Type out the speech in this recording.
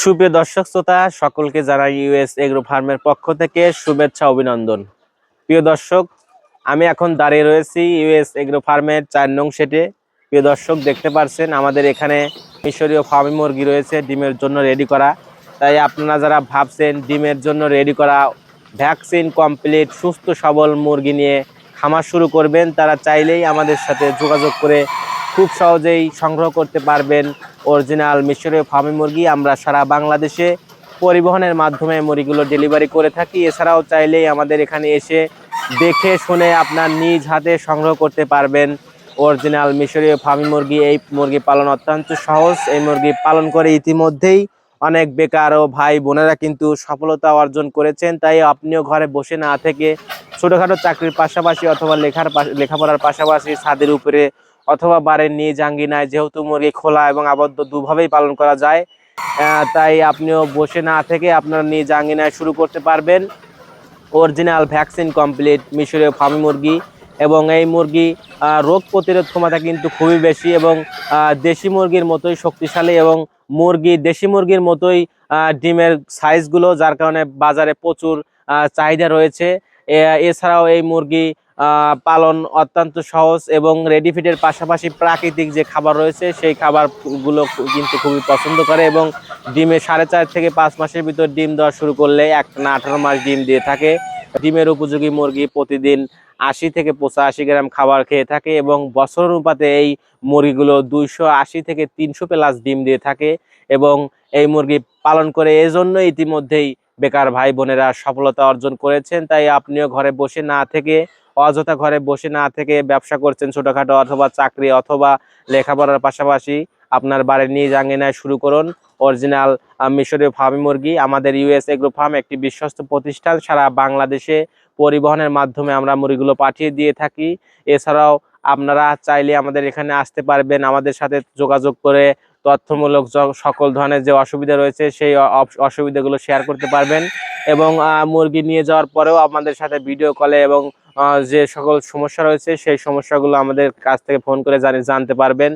সুপ্রিয় দর্শক শ্রোতা সকলকে জানাই ইউএস এগ্রো ফার্মের পক্ষ থেকে শুভেচ্ছা অভিনন্দন। প্রিয় দর্শক, আমি এখন দাঁড়িয়ে রয়েছি ইউএস এগ্রো ফার্মের 4 নং শেডে। প্রিয় দর্শক, দেখতে পাচ্ছেন আমাদের এখানে মিশরীয় ফার্মি মুরগি রয়েছে ডিমের জন্য রেডি করা। তাই আপনারা যারা ভাবছেন ডিমের জন্য রেডি করা ভ্যাকসিন কমপ্লিট সুস্থ সবল মুরগি নিয়ে খামার শুরু করবেন, তারা চাইলেই আমাদের সাথে যোগাযোগ করে খুব সহজেই সংগ্রহ করতে পারবেন অরিজিনাল মিশরীয় ফার্মি মুরগি। আমরা সারা বাংলাদেশে পরিবহনের মাধ্যমে মুরগিগুলো ডেলিভারি করে থাকি। এছাড়াও চাইলেই আমাদের এখানে এসে দেখে শুনে আপনার নিজ হাতে সংগ্রহ করতে পারবেন অরিজিনাল মিশরীয় ফার্মি মুরগি। এই মুরগি পালন অত্যন্ত সহজ। এই মুরগি পালন করে ইতিমধ্যেই অনেক বেকার ও ভাই বোনেরা কিন্তু সফলতা অর্জন করেছেন। তাই আপনিও ঘরে বসে না থেকে ছোটোখাটো চাকরির পাশাপাশি অথবা লেখাপড়ার পাশাপাশি ছাদের উপরে অথবা বাড়ির নিজ আঙ্গিনায়, যেহেতু মুরগি খোলা এবং আবদ্ধ দুভাবেই পালন করা যায়, তাই আপনিও বসে না থেকে আপনার নিজ আঙ্গিনায় শুরু করতে পারবেন অরিজিনাল ভ্যাকসিন কমপ্লিট মিশরীয় ফার্মি মুরগি। এবং এই মুরগি রোগ প্রতিরোধ ক্ষমতা কিন্তু খুবই বেশি এবং দেশি মুরগির মতোই শক্তিশালী এবং দেশি মুরগির মতোই ডিমের সাইজগুলো, যার কারণে বাজারে প্রচুর চাহিদা রয়েছে। এছাড়াও এই মুরগি পালন অত্যন্ত সহজ এবং রেডি ফিডের পাশাপাশি প্রাকৃতিক যে খাবার রয়েছে সেই খাবারগুলো কিন্তু খুবই পছন্দ করে এবং ডিমে 4.5 থেকে 5 মাসের ভিতর ডিম দেওয়া শুরু করলে একটানা 18 মাস ডিম দিয়ে থাকে। ডিমের উপযোগী মুরগি প্রতিদিন 80 থেকে 85 গ্রাম খাবার খেয়ে থাকে এবং বছর অনুপাতে এই মুরগিগুলো 280 থেকে 300 প্লাস ডিম দিয়ে থাকে এবং এই মুরগি পালন করে এজন্য ইতিমধ্যেই বেকার ভাই বোনেরা সফলতা অর্জন করেছেন। তাই আপনিও ঘরে বসে না থেকে, অযথা ঘরে বসে না থেকে ব্যবসা করছেন ছোটখাটো অথবা চাকরি অথবা লেখাপড়ার পাশাপাশি, আপনার বাড়ির নিজ আঙ্গিনায় শুরু করুন অরিজিনাল মিশরীয় ফার্মি মুরগি। আমাদের ইউএস এগ্রো ফার্ম একটি বিশ্বস্ত প্রতিষ্ঠান। সারা বাংলাদেশে পরিবহনের মাধ্যমে আমরা মুরগিগুলো পাঠিয়ে দিয়ে থাকি। এছাড়াও আপনারা চাইলে আমাদের এখানে আসতে পারবেন, আমাদের সাথে যোগাযোগ করে তথ্যমূলক সকল ধরনের যে অসুবিধা রয়েছে সেই অসুবিধাগুলো শেয়ার করতে পারবেন এবং মুরগি নিয়ে যাওয়ার পরেও আমাদের সাথে ভিডিও কলে এবং যে সকল সমস্যা রয়েছে সেই সমস্যাগুলো আমাদের কাছ থেকে ফোন করে জানতে পারবেন।